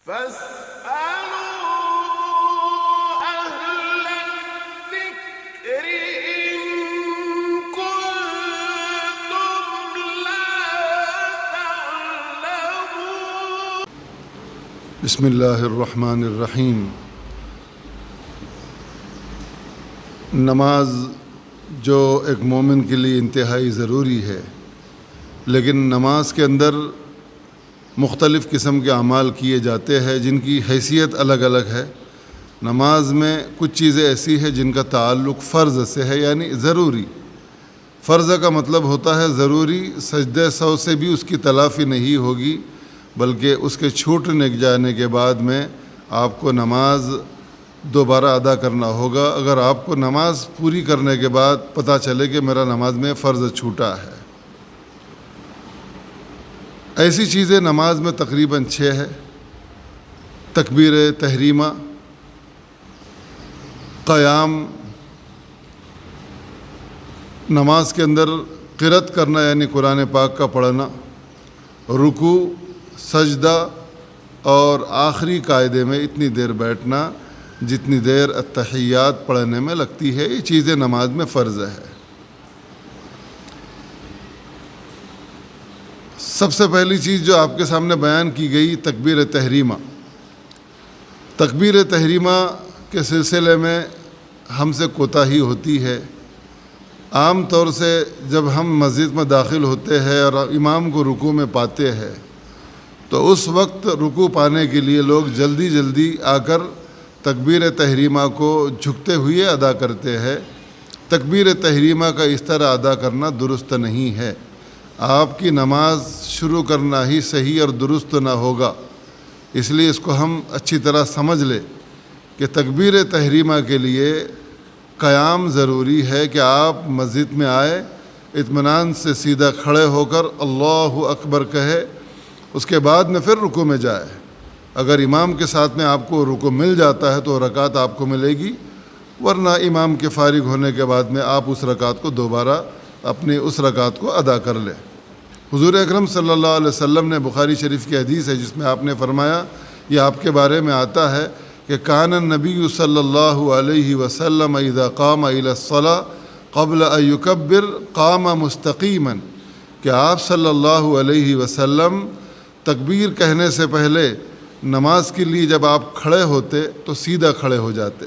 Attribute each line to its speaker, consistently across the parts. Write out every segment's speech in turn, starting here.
Speaker 1: فاسألوا أهل الذكر إن كنتم لا تعلمون.
Speaker 2: بسم اللہ الرحمن الرحیم. نماز جو ایک مومن کے لیے انتہائی ضروری ہے، لیکن نماز کے اندر مختلف قسم کے اعمال کیے جاتے ہیں جن کی حیثیت الگ الگ ہے. نماز میں کچھ چیزیں ایسی ہیں جن کا تعلق فرض سے ہے، یعنی ضروری. فرض کا مطلب ہوتا ہے ضروری. سجدہ سہو سے بھی اس کی تلافی نہیں ہوگی، بلکہ اس کے چھوٹنے جانے کے بعد میں آپ کو نماز دوبارہ ادا کرنا ہوگا. اگر آپ کو نماز پوری کرنے کے بعد پتہ چلے کہ میرا نماز میں فرض چھوٹا ہے. ایسی چیزیں نماز میں تقریباً 6 ہے. تکبیر تحریمہ، قیام، نماز کے اندر قرأت کرنا یعنی قرآن پاک کا پڑھنا، رکوع، سجدہ، اور آخری قاعدے میں اتنی دیر بیٹھنا جتنی دیر التحیات پڑھنے میں لگتی ہے. یہ چیزیں نماز میں فرض ہے. سب سے پہلی چیز جو آپ کے سامنے بیان کی گئی تکبیر تحریمہ. تکبیر تحریمہ کے سلسلے میں ہم سے کوتاہی ہوتی ہے. عام طور سے جب ہم مسجد میں داخل ہوتے ہیں اور امام کو رکوع میں پاتے ہیں تو اس وقت رکوع پانے کے لیے لوگ جلدی جلدی آ کر تکبیر تحریمہ کو جھکتے ہوئے ادا کرتے ہیں. تکبیر تحریمہ کا اس طرح ادا کرنا درست نہیں ہے. آپ کی نماز شروع کرنا ہی صحیح اور درست نہ ہوگا. اس لیے اس کو ہم اچھی طرح سمجھ لیں کہ تکبیر تحریمہ کے لیے قیام ضروری ہے کہ آپ مسجد میں آئے، اطمینان سے سیدھا کھڑے ہو کر اللہ اکبر کہے، اس کے بعد میں پھر رکوع میں جائے. اگر امام کے ساتھ میں آپ کو رکوع مل جاتا ہے تو رکعت آپ کو ملے گی، ورنہ امام کے فارغ ہونے کے بعد میں آپ اس رکعت کو دوبارہ اپنی اس رکعت کو ادا کر لیں. حضور اکرم صلی اللہ علیہ وسلم نے بخاری شریف کی حدیث ہے جس میں آپ نے فرمایا، یہ آپ کے بارے میں آتا ہے کہ کان النبی صلی اللہ علیہ وسلم اذا قام الی الصلاۃ قبل ان یکبر قام مستقیما، کہ آپ صلی اللہ علیہ وسلم تکبیر کہنے سے پہلے نماز کے لیے جب آپ کھڑے ہوتے تو سیدھا کھڑے ہو جاتے.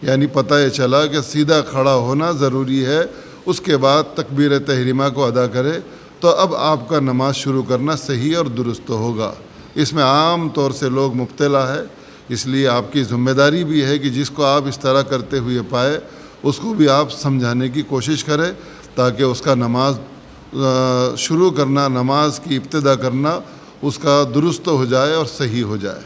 Speaker 2: یعنی پتہ یہ چلا کہ سیدھا کھڑا ہونا ضروری ہے. اس کے بعد تکبیر تحریمہ کو ادا کرے تو اب آپ کا نماز شروع کرنا صحیح اور درست ہوگا. اس میں عام طور سے لوگ مبتلا ہے، اس لیے آپ کی ذمہ داری بھی ہے کہ جس کو آپ اس طرح کرتے ہوئے پائے اس کو بھی آپ سمجھانے کی کوشش کریں تاکہ اس کا نماز شروع کرنا، نماز کی ابتدا کرنا اس کا درست ہو جائے اور صحیح ہو جائے.